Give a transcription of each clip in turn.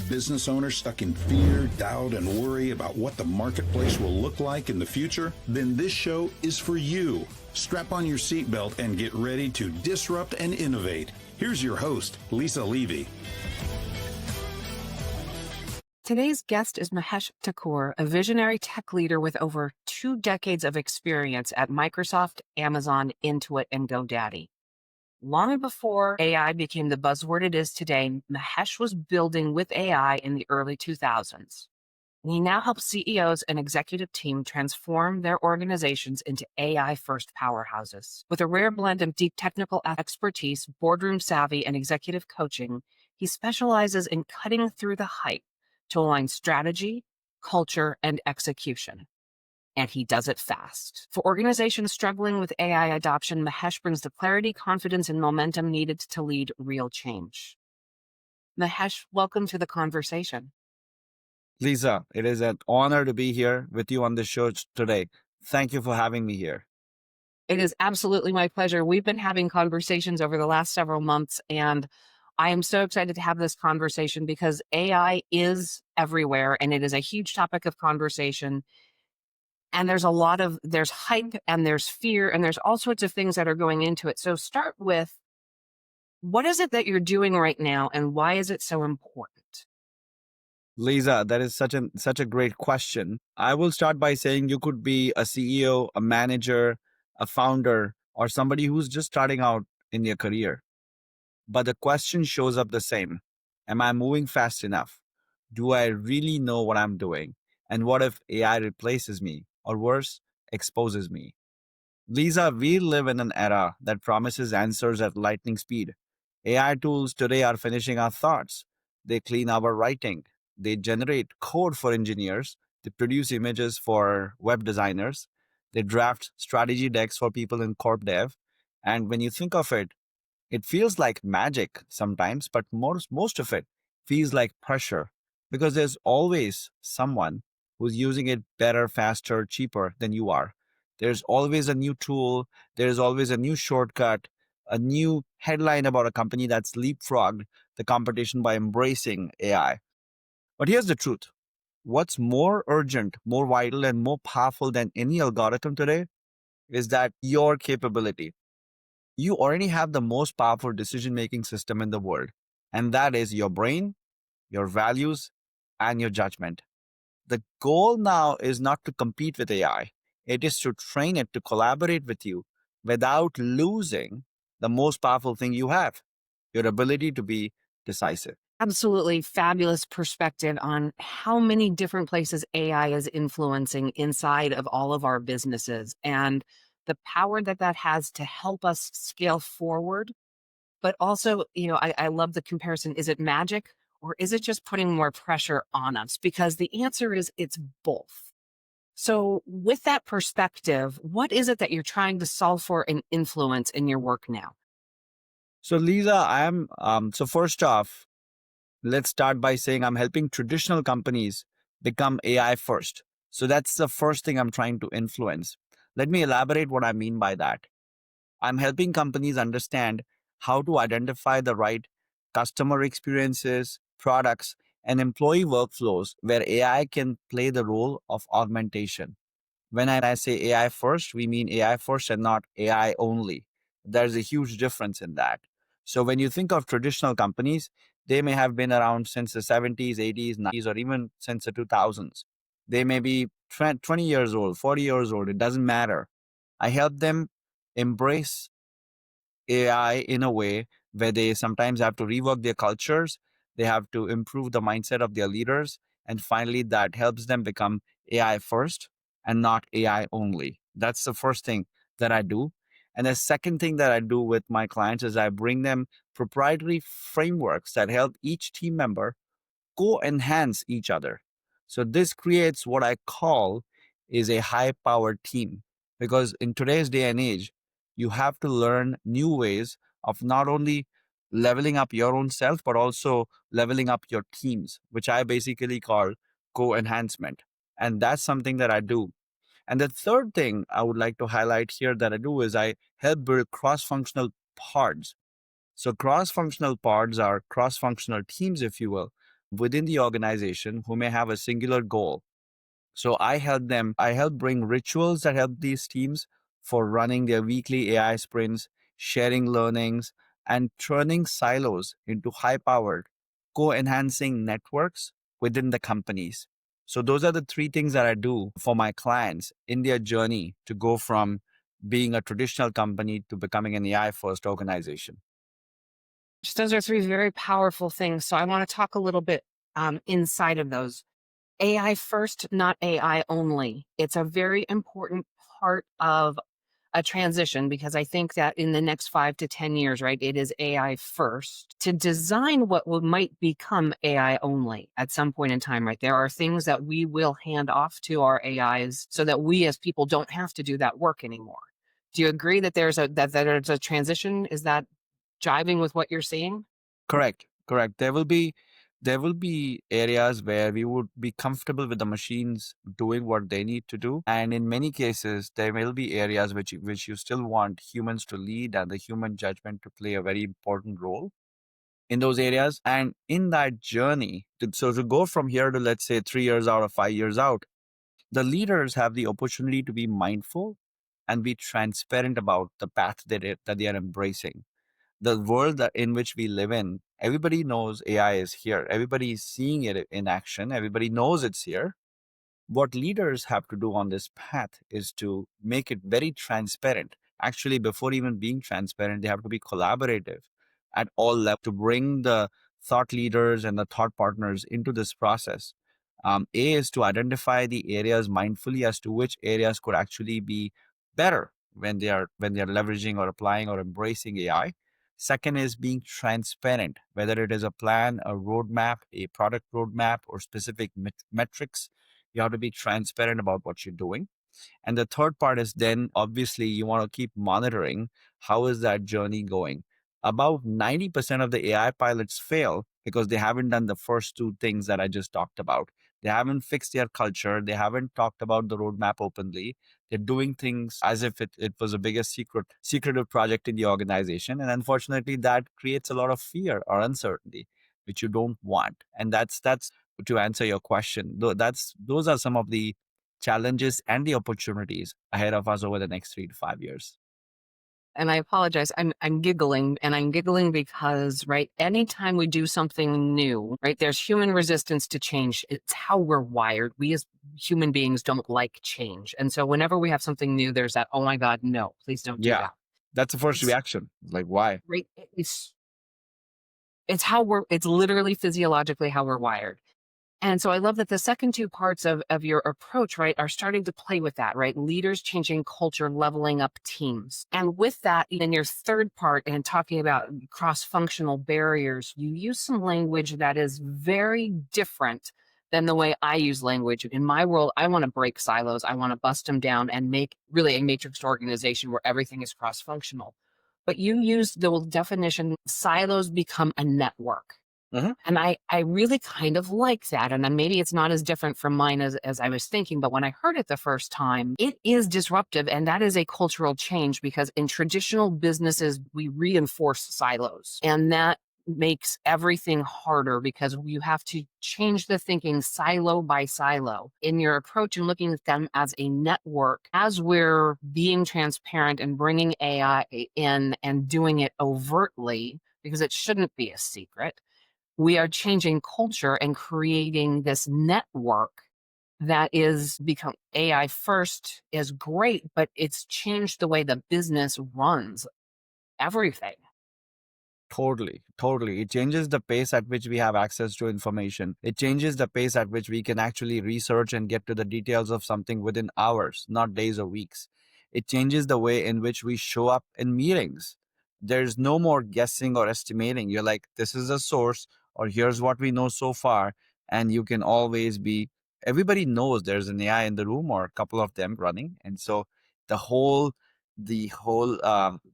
business owner stuck in fear, doubt, and worry about what the marketplace will look like in the future? Then this show is for you. Strap on your seatbelt and get ready to disrupt and innovate. Here's your host, Lisa Levy. Today's guest is Mahesh Thakur, a visionary tech leader with over 2 decades of experience at Microsoft, Amazon, Intuit, and GoDaddy. Long before AI became the buzzword it is today, Mahesh was building with AI in the early 2000s. And he now helps CEOs and executive team transform their organizations into AI-first powerhouses. With a rare blend of deep technical expertise, boardroom savvy, and executive coaching, he specializes in cutting through the hype to align strategy, culture, and execution. And he does it fast. For organizations struggling with AI adoption, Mahesh brings the clarity, confidence, and momentum needed to lead real change. Mahesh, welcome to the conversation. Lisa, it is an honor to be here with you on the show today. Thank you for having me here. It is absolutely my pleasure. We've been having conversations over the last several months, and I am so excited to have this conversation because AI is everywhere and it is a huge topic of conversation. And there's hype and there's fear and there's all sorts of things that are going into it. So start with, what is it that you're doing right now and why is it so important? Lisa, that is such a great question. I will start by saying you could be a CEO, a manager, a founder, or somebody who's just starting out in their career. But the question shows up the same. Am I moving fast enough? Do I really know what I'm doing? And what if AI replaces me, or worse, exposes me? Lisa, we live in an era that promises answers at lightning speed. AI tools today are finishing our thoughts. They clean our writing. They generate code for engineers. They produce images for web designers. They draft strategy decks for people in corp dev. And when you think of it, it feels like magic sometimes, but most of it feels like pressure because there's always someone who's using it better, faster, cheaper than you are. There's always a new tool. There's always a new shortcut, a new headline about a company that's leapfrogged the competition by embracing AI. But here's the truth. What's more urgent, more vital, and more powerful than any algorithm today is that your capability. You already have the most powerful decision-making system in the world, and that is your brain, your values, and your judgment. The goal now is not to compete with AI. It is to train it to collaborate with you without losing the most powerful thing you have, your ability to be decisive. Absolutely fabulous perspective on how many different places AI is influencing inside of all of our businesses and the power that that has to help us scale forward. But also, I love the comparison. Is it magic or is it just putting more pressure on us? Because the answer is it's both. So with that perspective, what is it that you're trying to solve for and influence in your work now? So Lisa, so first off, let's start by saying I'm helping traditional companies become AI first. So that's the first thing I'm trying to influence. Let me elaborate what I mean by that. I'm helping companies understand how to identify the right customer experiences, products, and employee workflows where AI can play the role of augmentation. When I say AI first, we mean AI first and not AI only. There's a huge difference in that. So when you think of traditional companies, they may have been around since the 70s, 80s, 90s, or even since the 2000s. They may be 20 years old, 40 years old. It doesn't matter. I help them embrace AI in a way where they sometimes have to rework their cultures. They have to improve the mindset of their leaders. And finally, that helps them become AI first and not AI only. That's the first thing that I do. And the second thing that I do with my clients is I bring them proprietary frameworks that help each team member co-enhance each other. So this creates what I call is a high-powered team, because in today's day and age, you have to learn new ways of not only leveling up your own self, but also leveling up your teams, which I basically call co-enhancement. And that's something that I do. And the third thing I would like to highlight here that I do is I help build cross-functional pods. So cross-functional pods are cross-functional teams, if you will, within the organization who may have a singular goal. So I help bring rituals that help these teams for running their weekly AI sprints, sharing learnings, and turning silos into high powered, co enhancing networks within the companies. So those are the three things that I do for my clients in their journey to go from being a traditional company to becoming an AI first organization. Those are three very powerful things. So I want to talk a little bit inside of those. AI first, not AI only. It's a very important part of a transition because I think that in the next 5 to 10 years, right, it is AI first to design what might become AI only at some point in time, right? There are things that we will hand off to our AIs so that we as people don't have to do that work anymore. Do you agree that there's a transition? Is that jiving with what you're seeing? Correct, correct. There will be areas where we would be comfortable with the machines doing what they need to do, and in many cases, there will be areas which you still want humans to lead and the human judgment to play a very important role in those areas. And in that journey, to go from here to let's say 3 years out or 5 years out, the leaders have the opportunity to be mindful and be transparent about the path that they are embracing. The world in which we live in, everybody knows AI is here. Everybody is seeing it in action. Everybody knows it's here. What leaders have to do on this path is to make it very transparent. Actually, before even being transparent, they have to be collaborative at all levels to bring the thought leaders and the thought partners into this process. A is to identify the areas mindfully as to which areas could actually be better when they are leveraging or applying or embracing AI. Second is being transparent, whether it is a plan, a roadmap, a product roadmap, or specific metrics. You have to be transparent about what you're doing. And the third part is then obviously you want to keep monitoring how is that journey going. About 90% of the AI pilots fail because they haven't done the first two things that I just talked about. They haven't fixed their culture. They haven't talked about the roadmap openly. They're doing things as if it was the biggest secretive project in the organization. And unfortunately, that creates a lot of fear or uncertainty, which you don't want. And that's to answer your question. Those are some of the challenges and the opportunities ahead of us over the next 3 to 5 years. And I apologize. I'm giggling, and I'm giggling because, right, anytime we do something new, right, there's human resistance to change. It's how we're wired. We as human beings don't like change. And so whenever we have something new, there's that, oh my God, no, please don't do Yeah, that. that's the first It's reaction. Like, why? right. It's how it's literally physiologically how we're wired. And so I love that the second two parts of your approach, right, are starting to play with that, right? Leaders changing culture, leveling up teams. And with that, in your third part and talking about cross-functional barriers, you use some language that is very different than the way I use language. In my world, I want to break silos. I want to bust them down and make really a matrixed organization where everything is cross-functional. But you use the definition, silos become a network. Mhm. And I really kind of like that. And then maybe it's not as different from mine as I was thinking. But when I heard it the first time, it is disruptive. And that is a cultural change because in traditional businesses, we reinforce silos. And that makes everything harder because you have to change the thinking silo by silo in your approach and looking at them as a network as we're being transparent and bringing AI in and doing it overtly because it shouldn't be a secret. We are changing culture and creating this network that is become AI first is great, but it's changed the way the business runs everything. Totally, totally. It changes the pace at which we have access to information. It changes the pace at which we can actually research and get to the details of something within hours, not days or weeks. It changes the way in which we show up in meetings. There's no more guessing or estimating. You're like, this is a source, or here's what we know so far. And you can always be, everybody knows there's an AI in the room or a couple of them running. And so the whole the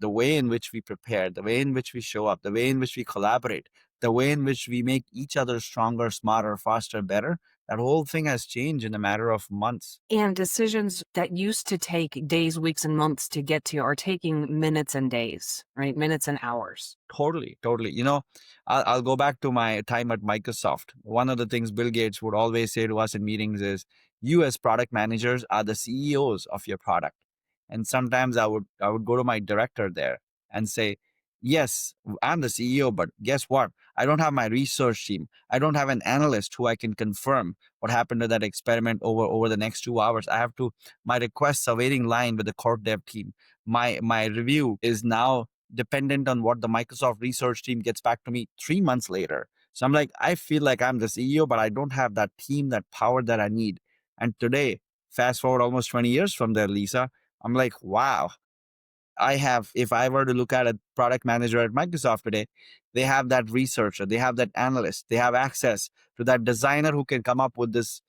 way in which we prepare, the way in which we show up, the way in which we collaborate, the way in which we make each other stronger, smarter, faster, better, That whole thing has changed in a matter of months. And decisions that used to take days, weeks, and months to get to are taking minutes and days, right? Minutes and hours. Totally, totally. I'll go back to my time at Microsoft. One of the things Bill Gates would always say to us in meetings is, "You as product managers are the CEOs of your product." And sometimes I would go to my director there and say, "Yes, I'm the CEO, but guess what? I don't have my research team. I don't have an analyst who I can confirm what happened to that experiment over the next 2 hours. I have to My requests are waiting line with the corp dev team. My review is now dependent on what the Microsoft research team gets back to me 3 months later." So I'm like, I feel like I'm the CEO, but I don't have that team, that power that I need. And today, fast forward almost 20 years from there, Lisa, I'm like, wow, if I were to look at a product manager at Microsoft today, they have that researcher, they have that analyst, they have access to that designer who can come up with this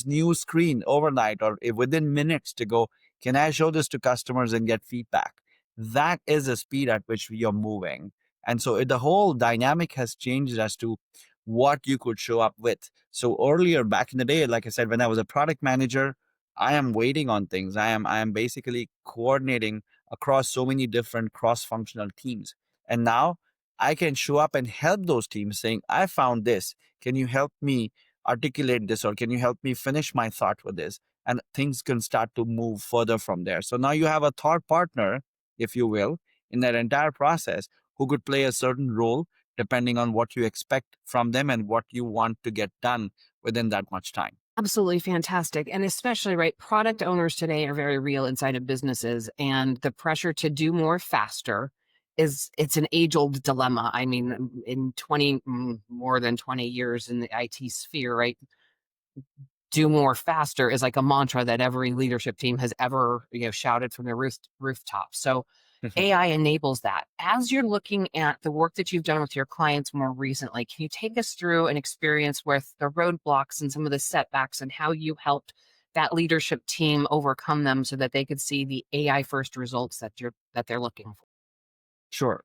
new screen overnight or within minutes to go, can I show this to customers and get feedback? That is the speed at which we are moving. And so the whole dynamic has changed as to what you could show up with. So earlier back in the day, like I said, when I was a product manager, I am waiting on things. I am basically coordinating across so many different cross-functional teams. And now I can show up and help those teams saying, I found this. Can you help me articulate this, or can you help me finish my thought with this? And things can start to move further from there. So now you have a thought partner, if you will, in that entire process who could play a certain role depending on what you expect from them and what you want to get done within that much time. Absolutely fantastic. And especially, right, product owners today are very real inside of businesses, and the pressure to do more faster it's an age-old dilemma. I mean, in more than 20 years in the IT sphere, right? Do more faster is like a mantra that every leadership team has ever, shouted from the rooftop. So AI enables that. As you're looking at the work that you've done with your clients more recently, can you take us through an experience with the roadblocks and some of the setbacks and how you helped that leadership team overcome them so that they could see the AI first results that they're looking for? Sure.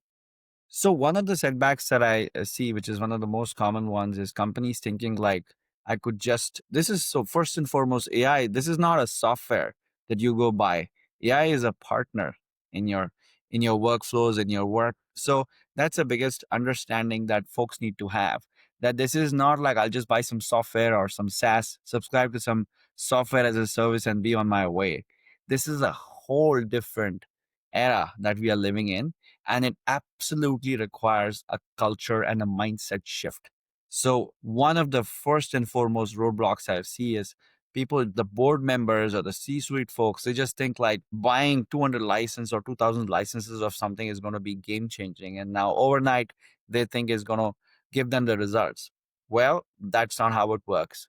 So one of the setbacks that I see, which is one of the most common ones, is companies thinking like, I could just, this is so first and foremost, AI, this is not a software that you go buy. AI is a partner in your workflows, in your work. So that's the biggest understanding that folks need to have. That this is not like I'll just buy some software or some SaaS, subscribe to some software as a service and be on my way. This is a whole different era that we are living in, and it absolutely requires a culture and a mindset shift. So one of the first and foremost roadblocks I see is people, the board members or the C-suite folks, they just think like buying 200 license or 2000 licenses of something is going to be game changing, and now overnight they think is going to give them the results. Well, that's not how it works.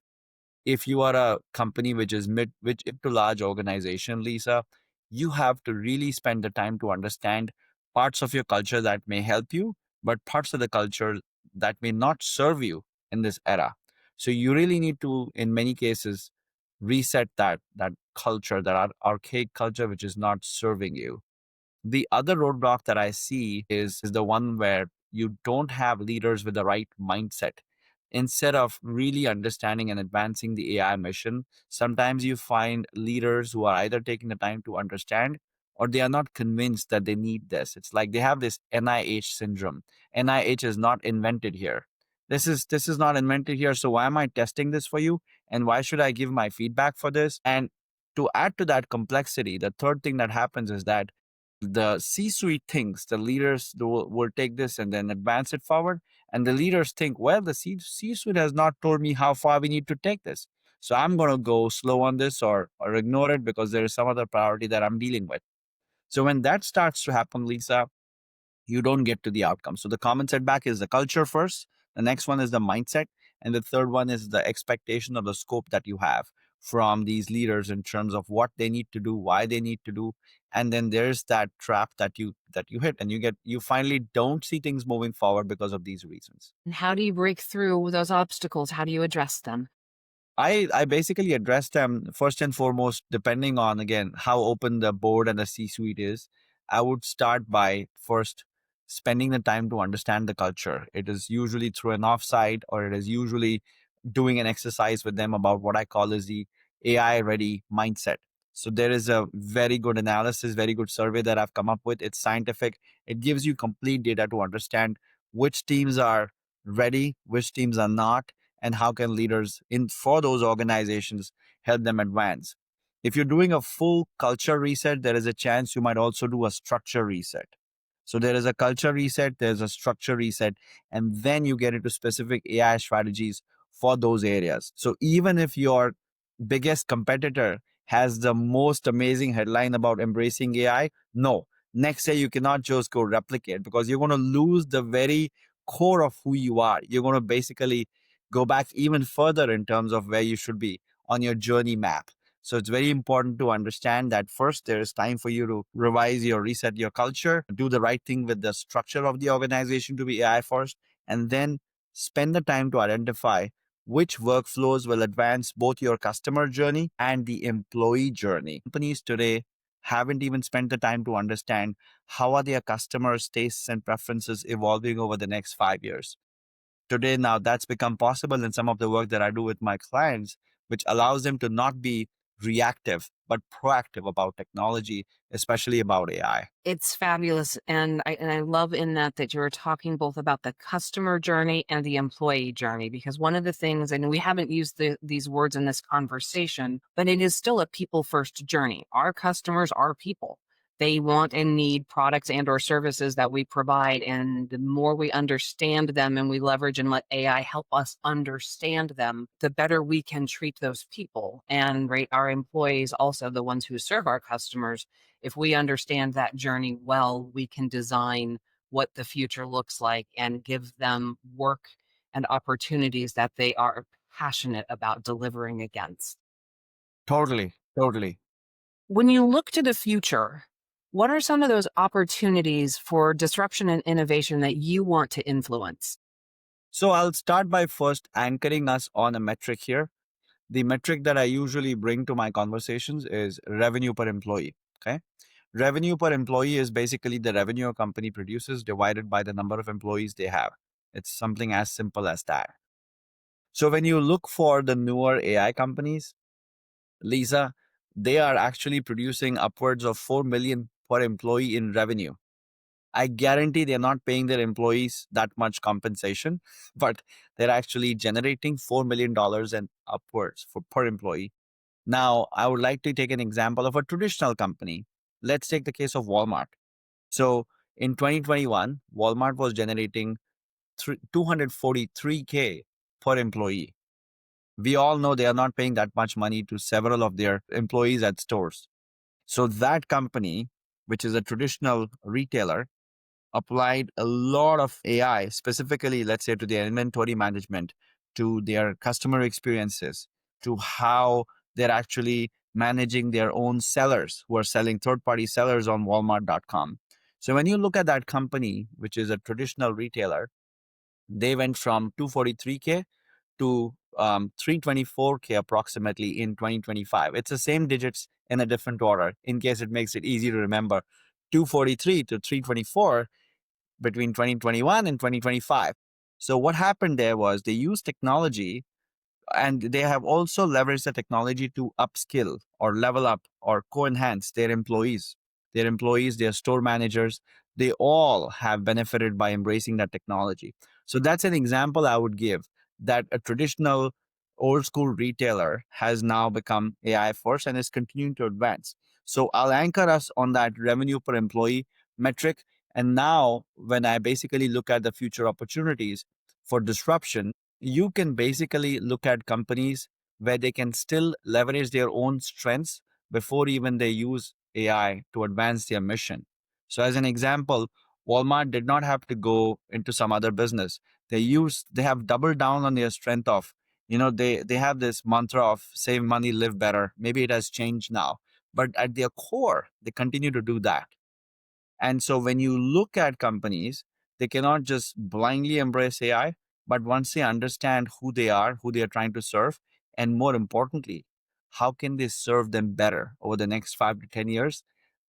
If you are a company which is mid to large organization, Lisa, you have to really spend the time to understand parts of your culture that may help you, but parts of the culture that may not serve you in this era. So you really need to, in many cases, reset that culture, that archaic culture which is not serving you. The other roadblock that I see is the one where you don't have leaders with the right mindset. Instead of really understanding and advancing the AI mission, sometimes you find leaders who are either taking the time to understand or they are not convinced that they need this. It's like they have this NIH syndrome. NIH is not invented here. This is not invented here. So why am I testing this for you? And why should I give my feedback for this? And to add to that complexity, the third thing that happens is that the C-suite thinks the leaders will take this and then advance it forward. And the leaders think, well, the C-suite has not told me how far we need to take this. So I'm going to go slow on this or ignore it because there is some other priority that I'm dealing with. So when that starts to happen, Lisa, you don't get to the outcome. So the common setback is the culture first. The next one is the mindset. And the third one is the expectation of the scope that you have from these leaders in terms of what they need to do, why they need to do. And then there's that trap that you hit, and you finally don't see things moving forward because of these reasons. And how do you break through those obstacles? How do you address them? I basically address them first and foremost, depending on, again, how open the board and the C-suite is. I would start by first spending the time to understand the culture. It is usually through an offsite, or it is usually doing an exercise with them about what I call is the AI ready mindset. So there is a very good analysis, very good survey that I've come up with. It's scientific. It gives you complete data to understand which teams are ready, which teams are not, and how can leaders in for those organizations help them advance. If you're doing a full culture reset, there is a chance you might also do a structure reset. So there is a culture reset, there's a structure reset, and then you get into specific AI strategies for those areas. So even if your biggest competitor has the most amazing headline about embracing AI, no, next day you cannot just go replicate because you're going to lose the very core of who you are. You're going to basically go back even further in terms of where you should be on your journey map. So it's very important to understand that first there is time for you to revise your reset your culture, do the right thing with the structure of the organization to be AI first, and then spend the time to identify which workflows will advance both your customer journey and the employee journey. Companies today haven't even spent the time to understand how are their customers' tastes and preferences evolving over the next 5 years. Today, now that's become possible in some of the work that I do with my clients, which allows them to not be reactive, but proactive about technology, especially about AI. It's fabulous, and I love in that you're talking both about the customer journey and the employee journey, because one of the things, and we haven't used these words in this conversation, but it is still a people first journey. Our customers are people. They want and need products and or services that we provide, and the more we understand them and we leverage and let AI help us understand them, the better we can treat those people and rate our employees, also the ones who serve our customers. If we understand that journey well, we can design what the future looks like and give them work and opportunities that they are passionate about delivering against. Totally, totally. When you look to the future, what are some of those opportunities for disruption and innovation that you want to influence? So I'll start by first anchoring us on a metric here. The metric that I usually bring to my conversations is revenue per employee. Okay. Revenue per employee is basically the revenue a company produces divided by the number of employees they have. It's something as simple as that. So when you look for the newer AI companies, Lisa, they are actually producing upwards of 4 million per employee in revenue. I guarantee they're not paying their employees that much compensation, but they're actually generating $4 million and upwards for per employee. Now, I would like to take an example of a traditional company. Let's take the case of Walmart. So in 2021, Walmart was generating 243K per employee. We all know they are not paying that much money to several of their employees at stores. So that company, which is a traditional retailer, applied a lot of AI, specifically, let's say, to their inventory management, to their customer experiences, to how they're actually managing their own sellers who are selling third-party sellers on Walmart.com. So when you look at that company, which is a traditional retailer, they went from 243K to 324K approximately in 2025. It's the same digits in a different order in case it makes it easy to remember. 243 to 324 between 2021 and 2025. So what happened there was they used technology and they have also leveraged the technology to upskill or level up or co-enhance their employees. Their employees, their store managers, they all have benefited by embracing that technology. So that's an example I would give that a traditional old school retailer has now become AI first and is continuing to advance. So I'll anchor us on that revenue per employee metric. And now when I basically look at the future opportunities for disruption, you can basically look at companies where they can still leverage their own strengths before even they use AI to advance their mission. So as an example, Walmart did not have to go into some other business. They have doubled down on their strength of, they have this mantra of save money, live better. Maybe it has changed now, but at their core, they continue to do that. And so when you look at companies, they cannot just blindly embrace AI, but once they understand who they are, who they are trying to serve, and more importantly, how can they serve them better over the next 5 to 10 years?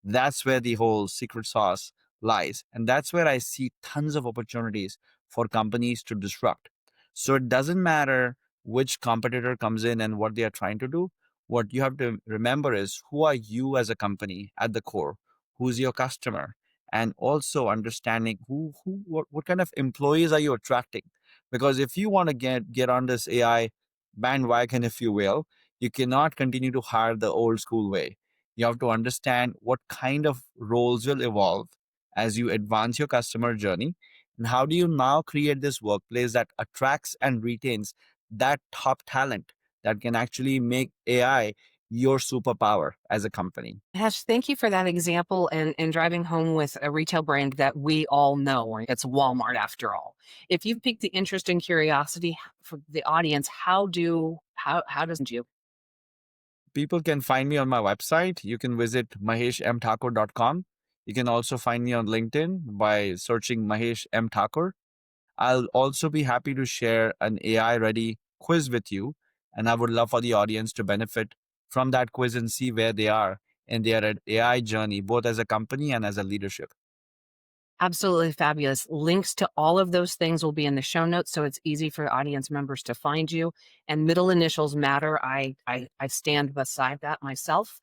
That's where the whole secret sauce lies. And that's where I see tons of opportunities for companies to disrupt. So it doesn't matter which competitor comes in and what they are trying to do. What you have to remember is who are you as a company at the core? Who's your customer? And also understanding what kind of employees are you attracting? Because if you want to get on this AI bandwagon, if you will, you cannot continue to hire the old school way. You have to understand what kind of roles will evolve as you advance your customer journey. And how do you now create this workplace that attracts and retains that top talent that can actually make AI your superpower as a company? Mahesh, thank you for that example and driving home with a retail brand that we all know. It's Walmart after all. If you've piqued the interest and curiosity for the audience, how does you? People can find me on my website. You can visit maheshmthakur.com. You can also find me on LinkedIn by searching Mahesh M. Thakur. I'll also be happy to share an AI ready quiz with you. And I would love for the audience to benefit from that quiz and see where they are in their AI journey, both as a company and as a leadership. Absolutely fabulous. Links to all of those things will be in the show notes, so it's easy for audience members to find you. And middle initials matter. I stand beside that myself.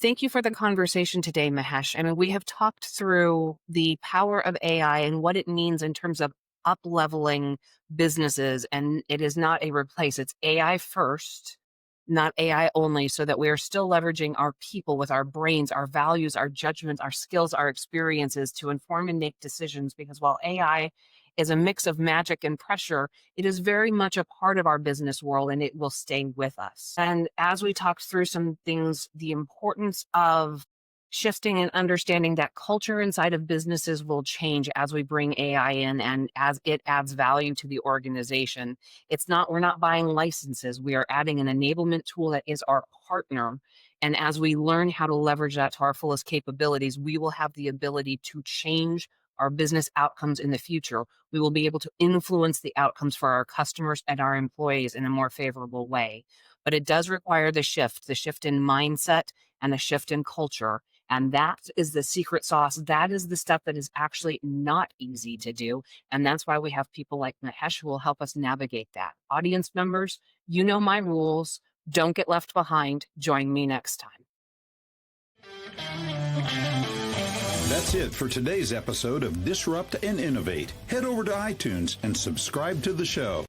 Thank you for the conversation today, Mahesh. I mean, we have talked through the power of AI and what it means in terms of up leveling businesses. And it is not a replace, it's AI first, not AI only, so that we are still leveraging our people with our brains, our values, our judgments, our skills, our experiences to inform and make decisions. Because while AI is a mix of magic and pressure, it is very much a part of our business world and it will stay with us. And as we talked through some things, the importance of shifting and understanding that culture inside of businesses will change as we bring AI in and as it adds value to the organization. We're not buying licenses. We are adding an enablement tool that is our partner. And as we learn how to leverage that to our fullest capabilities, we will have the ability to change our business outcomes in the future. We will be able to influence the outcomes for our customers and our employees in a more favorable way. But it does require the shift in mindset and the shift in culture. And that is the secret sauce. That is the stuff that is actually not easy to do. And that's why we have people like Mahesh who will help us navigate that. Audience members, you know my rules. Don't get left behind. Join me next time. That's it for today's episode of Disrupt and Innovate. Head over to iTunes and subscribe to the show.